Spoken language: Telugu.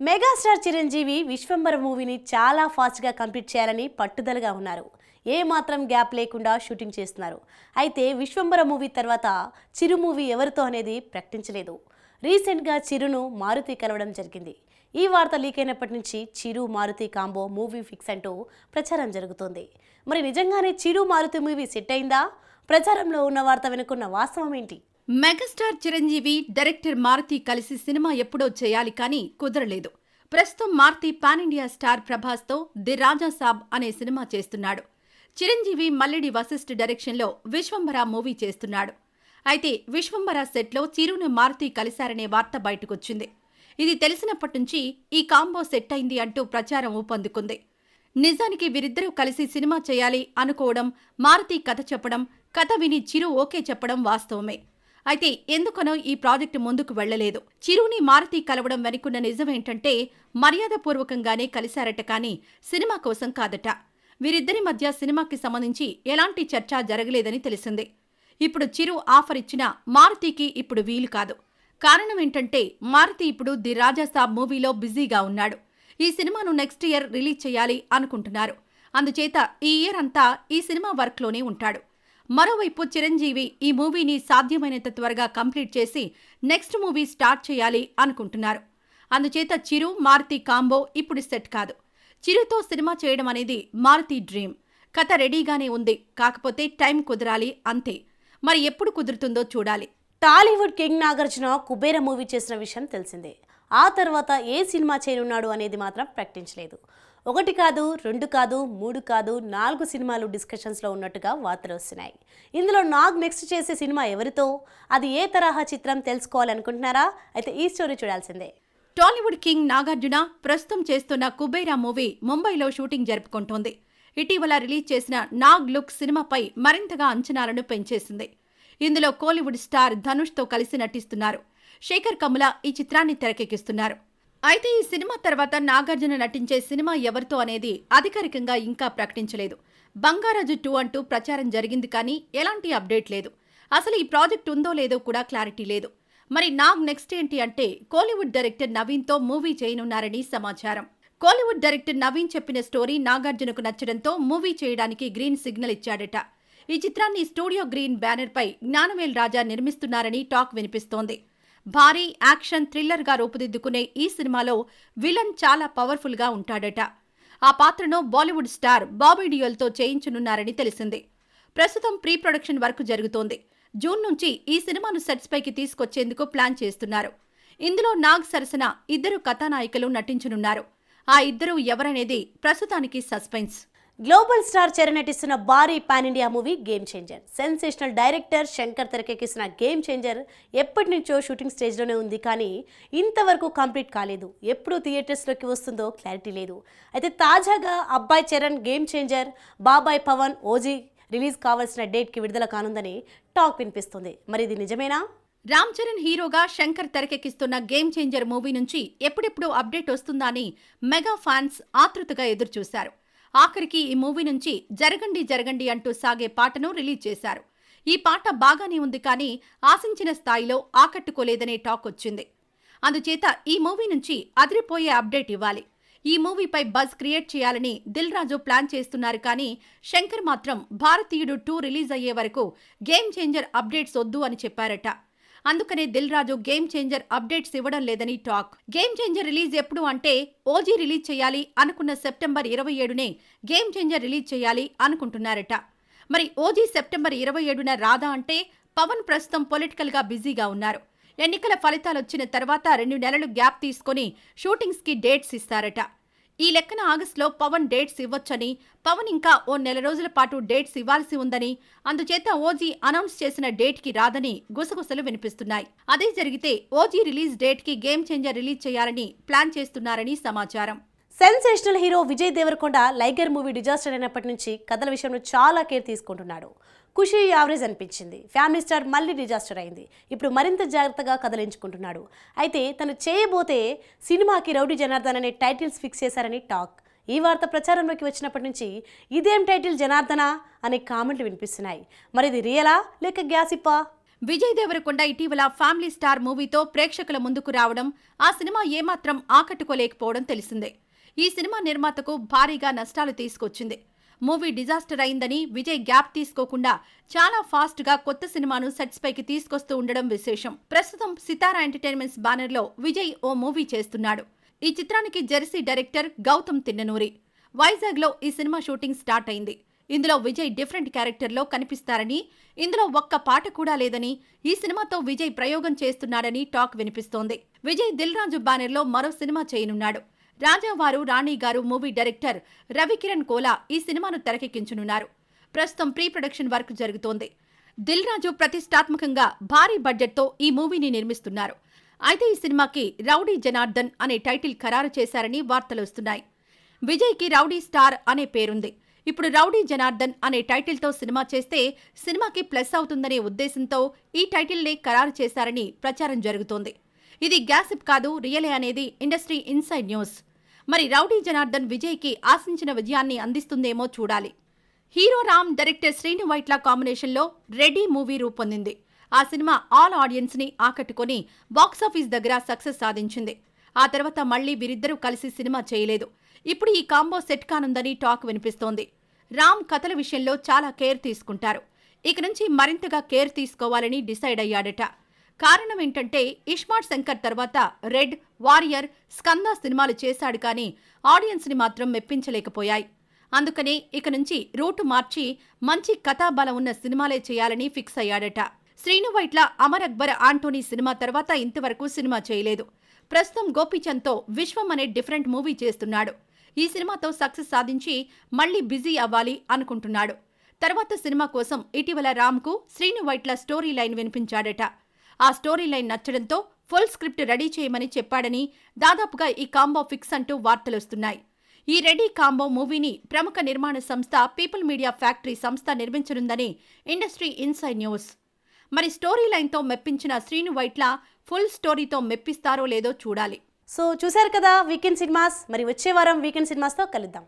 మెగాస్టార్ చిరంజీవి విశ్వంబర మూవీని చాలా ఫాస్ట్గా కంప్లీట్ చేయాలని పట్టుదలగా ఉన్నారు. ఏ మాత్రం గ్యాప్ లేకుండా షూటింగ్ చేస్తున్నారు. అయితే విశ్వంబర మూవీ తర్వాత చిరు మూవీ ఎవరితో అనేది ప్రకటించలేదు. రీసెంట్గా చిరును మారుతి కలవడం జరిగింది. ఈ వార్త లీక్ అయినప్పటి నుంచి చిరు మారుతి కాంబో మూవీ ఫిక్స్ అంటూ ప్రచారం జరుగుతోంది. మరి నిజంగానే చిరు మారుతి మూవీ సెట్ అయిందా? ప్రచారంలో ఉన్న వార్త వెనుకున్న వాస్తవం ఏంటి? మెగాస్టార్ చిరంజీవి డైరెక్టర్ మారుతి కలిసి సినిమా ఎప్పుడో చేయాలి కానీ కుదరలేదు. ప్రస్తుతం మారుతి పాన్ ఇండియా స్టార్ ప్రభాస్తో ది రాజా సాబ్ అనే సినిమా చేస్తున్నాడు. చిరంజీవి మల్లిడి వశిష్ఠ్ డైరెక్షన్లో విశ్వంబర మూవీ చేస్తున్నాడు. అయితే విశ్వంబర సెట్లో చిరును మారుతి కలిశారనే వార్త బయటకొచ్చింది. ఇది తెలిసినప్పటి నుంచి ఈ కాంబో సెట్ అయింది అంటూ ప్రచారం ఊపందుకుంది. నిజానికి వీరిద్దరూ కలిసి సినిమా చేయాలి అనుకోవడం, మారుతి కథ చెప్పడం, కథ విని చిరు ఓకే చెప్పడం వాస్తవమే. అయితే ఎందుకనో ఈ ప్రాజెక్టు ముందుకు వెళ్లలేదు. చిరుని మారుతి కలవడం వెనుకున్న నిజమేంటంటే మర్యాదపూర్వకంగానే కలిశారట కానీ సినిమా కోసం కాదట. వీరిద్దరి మధ్య సినిమాకి సంబంధించి ఎలాంటి చర్చ జరగలేదని తెలిసింది. ఇప్పుడు చిరు ఆఫర్ ఇచ్చినా మారుతికి ఇప్పుడు వీలు కాదు. కారణమేంటంటే మారుతి ఇప్పుడు ది రాజా సాబ్ మూవీలో బిజీగా ఉన్నాడు. ఈ సినిమాను నెక్స్ట్ ఇయర్ రిలీజ్ చేయాలి అనుకుంటున్నారు. అందుచేత ఈ ఇయర్ అంతా ఈ సినిమా వర్క్లోనే ఉంటాడు. మరోవైపు చిరంజీవి ఈ మూవీని సాధ్యమైనంత త్వరగా కంప్లీట్ చేసి నెక్స్ట్ మూవీ స్టార్ట్ చేయాలి అనుకుంటున్నారు. అందుచేత చిరు మారుతి కాంబో ఇప్పుడు సెట్ కాదు. చిరుతో సినిమా చేయడం అనేది మారుతి డ్రీమ్. కథ రెడీగానే ఉంది, కాకపోతే టైం కుదరాలి అంతే. మరి ఎప్పుడు కుదురుతుందో చూడాలి. టాలీవుడ్ కింగ్ నాగార్జున కుబేర మూవీ చేసిన విషయం తెలిసిందే. ఆ తర్వాత ఏ సినిమా చేయనున్నాడు అనేది మాత్రం ప్రకటించలేదు. 1 కాదు, 2 కాదు, 3 కాదు, 4 సినిమాలు డిస్కషన్స్లో ఉన్నట్టుగా వార్తలు వస్తున్నాయి. ఇందులో నాగ్ నెక్స్ట్ చేసే సినిమా ఎవరితో, అది ఏ తరహా చిత్రం తెలుసుకోవాలనుకుంటున్నారా? అయితే ఈ స్టోరీ చూడాల్సిందే. టాలీవుడ్ కింగ్ నాగార్జున ప్రస్తుతం చేస్తున్న కుబేరా మూవీ ముంబైలో షూటింగ్ జరుపుకుంటోంది. ఇటీవల రిలీజ్ చేసిన నాగ్ లుక్ సినిమాపై మరింతగా అంచనాలను పెంచేసింది. ఇందులో కోలీవుడ్ స్టార్ ధనుష్తో కలిసి నటిస్తున్నారు. శేఖర్ కమ్ముల ఈ చిత్రాన్ని తెరకెక్కిస్తున్నారు. అయితే ఈ సినిమా తర్వాత నాగార్జున నటించే సినిమా ఎవరితో అనేది అధికారికంగా ఇంకా ప్రకటించలేదు. బంగారాజు 2 అంటూ ప్రచారం జరిగింది కానీ ఎలాంటి అప్డేట్ లేదు. అసలు ఈ ప్రాజెక్ట్ ఉందో లేదో కూడా క్లారిటీ లేదు. మరి నాగ్ నెక్స్ట్ ఏంటి అంటే కోలీవుడ్ డైరెక్టర్ నవీన్తో మూవీ చేయనున్నారని సమాచారం. కోలీవుడ్ డైరెక్టర్ నవీన్ చెప్పిన స్టోరీ నాగార్జునకు నచ్చడంతో మూవీ చేయడానికి గ్రీన్ సిగ్నల్ ఇచ్చాడట. ఈ చిత్రాన్ని స్టూడియో గ్రీన్ బ్యానర్పై జ్ఞానవేల్ రాజా నిర్మిస్తున్నారని టాక్ వినిపిస్తోంది. భారీ యాక్షన్ థ్రిల్లర్గా రూపుదిద్దుకునే ఈ సినిమాలో విలన్ చాలా పవర్ఫుల్గా ఉంటాడట. ఆ పాత్రను బాలీవుడ్ స్టార్ బాబీ డియోల్తో చేయించనున్నారని తెలిసింది. ప్రస్తుతం ప్రీ ప్రొడక్షన్ వర్క్ జరుగుతోంది. జూన్ నుంచి ఈ సినిమాను సెట్స్ పైకి తీసుకొచ్చేందుకు ప్లాన్ చేస్తున్నారు. ఇందులో నాగ్ సరసన 2 కథానాయికలు నటించనున్నారు. ఆ ఇద్దరు ఎవరనేది ప్రస్తుతానికి సస్పెన్స్. గ్లోబల్ స్టార్ చరణ్ నటిస్తున్న భారీ pan India movie game changer. Sensational director Shankar తెరకెక్కిస్తున్న గేమ్ చేంజర్ ఎప్పటి నుంచో షూటింగ్ స్టేజ్లోనే ఉంది కానీ ఇంతవరకు కంప్లీట్ కాలేదు. ఎప్పుడు థియేటర్స్లోకి వస్తుందో క్లారిటీ లేదు. అయితే తాజాగా అబ్బాయి చరణ్ గేమ్ చేంజర్, బాబాయ్ పవన్ ఓజీ రిలీజ్ కావాల్సిన డేట్కి విడుదల కానుందని టాక్ వినిపిస్తుంది. మరి ఇది నిజమేనా? రామ్ చరణ్ హీరోగా శంకర్ తెరకెక్కిస్తున్న గేమ్ చేంజర్ మూవీ నుంచి ఎప్పుడెప్పుడు అప్డేట్ వస్తుందా అని మెగా ఫ్యాన్స్ ఆతృతగా ఎదురుచూశారు. ఆఖరికి ఈ మూవీ నుంచి జరగండి జరగండి అంటూ సాగే పాటను రిలీజ్ చేశారు. ఈ పాట బాగానే ఉంది కానీ ఆశించిన స్థాయిలో ఆకట్టుకోలేదనే టాక్ వచ్చింది. అందుచేత ఈ మూవీ నుంచి అదిరిపోయే అప్డేట్ ఇవ్వాలి. ఈ మూవీపై బజ్ క్రియేట్ చేయాలని దిల్ రాజు ప్లాన్ చేస్తున్నారు కానీ శంకర్ మాత్రం భారతీయుడు 2 రిలీజ్ అయ్యే వరకు గేమ్ చేంజర్ అప్డేట్స్ వద్దు అని చెప్పారట. అందుకనే Dil Raju game changer updates ఇవ్వడం లేదని టాక్. గేమ్ చేంజర్ రిలీజ్ ఎప్పుడు అంటే ఓజీ రిలీజ్ చేయాలి అనుకున్న సెప్టెంబర్ 27నే గేమ్ చేంజర్ రిలీజ్ చేయాలి అనుకుంటున్నారట. మరి ఓజీ సెప్టెంబర్ 27న రాదా అంటే పవన్ ప్రస్తుతం పొలిటికల్గా బిజీగా ఉన్నారు. ఎన్నికల ఫలితాలొచ్చిన తర్వాత 2 నెలలు గ్యాప్ తీసుకుని షూటింగ్స్కి డేట్స్ ఇస్తారట. ఈ లెక్కన ఆగస్టులో పవన్ డేట్స్ ఇవ్వొచ్చని, పవన్ ఇంకా ఓ 1 నెల రోజుల పాటు డేట్స్ ఇవ్వాల్సి ఉందని, అందుచేత ఓజీ అనౌన్స్ చేసిన డేట్కి రాదని గుసగుసలు వినిపిస్తున్నాయి. అదే జరిగితే ఓజీ రిలీజ్ డేట్కి గేమ్ చేంజర్ రిలీజ్ చేయాలని ప్లాన్ చేస్తున్నారని సమాచారం. సెన్సేషనల్ హీరో విజయ్ దేవరకొండ లైగర్ మూవీ డిజాస్టర్ అయినప్పటి నుంచి కథల విషయంలో చాలా కేర్ తీసుకుంటున్నాడు. ఖుషి యావరేజ్ అనిపించింది. ఫ్యామిలీ స్టార్ మళ్ళీ డిజాస్టర్ అయింది. ఇప్పుడు మరింత జాగ్రత్తగా కథలించుకుంటున్నాడు. అయితే తను చేయబోతే సినిమాకి రౌడీ జనార్దన్ అనే టైటిల్స్ ఫిక్స్ చేశారని టాక్. ఈ వార్త ప్రచారంలోకి వచ్చినప్పటి నుంచి ఇదేం టైటిల్ జనార్దనా అనే కామెంట్లు వినిపిస్తున్నాయి. మరి ఇది రియలా లేక గ్యాసిప్పా? విజయ్ దేవరకొండ ఇటీవల ఫ్యామిలీ స్టార్ మూవీతో ప్రేక్షకుల ముందుకు రావడం, ఆ సినిమా ఏమాత్రం ఆకట్టుకోలేకపోవడం తెలిసిందే. ఈ సినిమా నిర్మాతకు భారీగా నష్టాలు తీసుకొచ్చింది. మూవీ డిజాస్టర్ అయిందని విజయ్ గ్యాప్ తీసుకోకుండా చాలా ఫాస్ట్ గా కొత్త సినిమాను సెట్స్ పైకి తీసుకొస్తూ ఉండడం విశేషం. ప్రస్తుతం సితారా ఎంటర్టైన్మెంట్స్ బ్యానర్ లో విజయ్ ఓ మూవీ చేస్తున్నాడు. ఈ చిత్రానికి జెర్సీ డైరెక్టర్ గౌతమ్ తిన్ననూరి. వైజాగ్ లో ఈ సినిమా షూటింగ్ స్టార్ట్ అయింది. ఇందులో విజయ్ డిఫరెంట్ క్యారెక్టర్లో కనిపిస్తారని, ఇందులో ఒక్క పాట కూడా లేదని, ఈ సినిమాతో విజయ్ ప్రయోగం చేస్తున్నాడని టాక్ వినిపిస్తోంది. విజయ్ దిల్ రాజు బ్యానర్లో మరో సినిమా చేయనున్నాడు. రాజావారు రాణిగారు మూవీ డైరెక్టర్ రవికిరణ్ కోలా ఈ సినిమాను తెరకెక్కించనున్నారు. ప్రస్తుతం ప్రీ ప్రొడక్షన్ వర్క్ జరుగుతోంది. దిల్ రాజు ప్రతిష్టాత్మకంగా భారీ బడ్జెట్తో ఈ మూవీని నిర్మిస్తున్నారు. అయితే ఈ సినిమాకి రౌడీ జనార్దన్ అనే టైటిల్ ఖరారు చేశారని వార్తలొస్తున్నాయి. విజయ్కి రౌడీ స్టార్ అనే పేరుంది. ఇప్పుడు రౌడీ జనార్దన్ అనే టైటిల్తో సినిమా చేస్తే సినిమాకి ప్లస్ అవుతుందనే ఉద్దేశంతో ఈ టైటిల్నే ఖరారు చేశారని ప్రచారం జరుగుతోంది. ఇది గ్యాసిప్ కాదు, రియలే అనేది ఇండస్ట్రీ ఇన్సైడ్ న్యూస్. మరి రౌడీ జనార్దన్ విజయ్కి ఆశించిన విజయాన్ని అందిస్తుందేమో చూడాలి. హీరో రామ్, డైరెక్టర్ శ్రీను వైట్ల కాంబినేషన్లో రెడీ మూవీ రూపొందింది. ఆ సినిమా ఆల్ ఆడియన్స్ ని ఆకట్టుకొని బాక్సాఫీస్ దగ్గర సక్సెస్ సాధించింది. ఆ తర్వాత మళ్లీ వీరిద్దరూ కలిసి సినిమా చేయలేదు. ఇప్పుడు ఈ కాంబో సెట్ కానుందని టాక్ వినిపిస్తోంది. రామ్ కథల విషయంలో చాలా కేర్ తీసుకుంటారు. ఇక నుంచి మరింతగా కేర్ తీసుకోవాలని డిసైడ్ అయ్యాడట. కారణం ఏంటంటే ఇస్మార్ట్ శంకర్ తర్వాత రెడ్, వారియర్, స్కంద సినిమాలు చేశాడు కానీ ఆడియన్స్ ని మాత్రం మెప్పించలేకపోయాయి. అందుకనే ఇక నుంచి రూటు మార్చి మంచి కథాబలం ఉన్న సినిమాలే చేయాలని ఫిక్స్ అయ్యాడట. శ్రీను వైట్ల అమర్ అక్బర్ ఆంటోనీ సినిమా తర్వాత ఇంతవరకు సినిమా చేయలేదు. ప్రస్తుతం గోపీచంద్తో విశ్వం అనే డిఫరెంట్ మూవీ చేస్తున్నాడు. ఈ సినిమాతో సక్సెస్ సాధించి మళ్లీ బిజీ అవ్వాలి అనుకుంటున్నాడు. తర్వాత సినిమా కోసం ఇటీవల రామ్కు శ్రీను వైట్ల స్టోరీ లైన్ వినిపించాడట. ఆ స్టోరీ లైన్ నచ్చడంతో ఫుల్ స్క్రిప్ట్ రెడీ చేయమని చెప్పాడని, దాదాపుగా ఈ కాంబో ఫిక్స్ అంటూ వార్తలొస్తున్నాయి. ఈ రెడీ కాంబో మూవీని ప్రముఖ నిర్మాణ సంస్థ పీపుల్ మీడియా ఫ్యాక్టరీ సంస్థ నిర్మించనుందని ఇండస్ట్రీ ఇన్సైడ్ న్యూస్. మరి స్టోరీ లైన్తో మెప్పించిన శ్రీను వైట్ల ఫుల్ స్టోరీతో మెప్పిస్తారో లేదో చూడాలి. సో చూశారు కదా వీకెండ్ సినిమాస్. మరి వచ్చే వారం వీకెండ్ సినిమాస్తో కలుద్దాం.